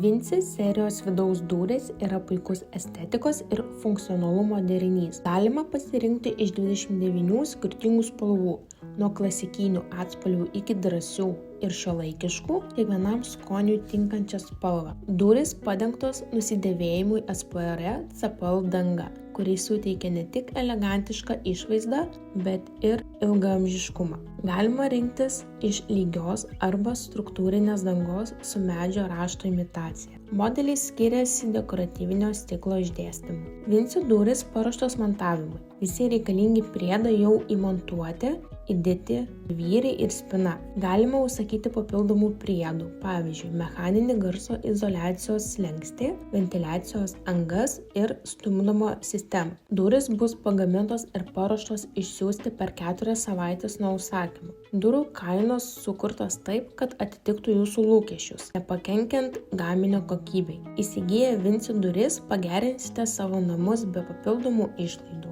Vinci serijos vidaus durys yra puikus estetikos ir funkcionalumo derinys. Galima pasirinkti iš 29 skirtingų spalvų, nuo klasikinių atspalvių iki drąsių ir šiuolaikiškų, kiekvienam skoniui tinkančią spalvą. Durys padengtos nusidėvėjimui atspari CPL danga, kuri suteikia ne tik elegantišką išvaizdą, bet ir ilgaamžiškumą. Galima rinktis iš lygios arba struktūrinės dangos su medžio rašto imitacija. Modeliai skiriasi dekoratyvinio stiklo išdėstymu. Vinci durys paruoštos montavimui. Visi reikalingi priedai jau įmontuoti, įdėti vyriai ir spina. Galima užsakyti papildomų priedų, pavyzdžiui, mechaninį garso izoliacijos slenkstį, ventiliacijos angas ir stumdymo sistemą. Durys bus pagamintos ir paruoštos išsiųsti per 4 savaitės nuo užsakymų. Durų kainos sukurtos taip, kad atitiktų jūsų lūkesčius, nepakenkiant gaminio kokybei. Įsigiję Vinci duris pagerinsite savo namus be papildomų išlaidų.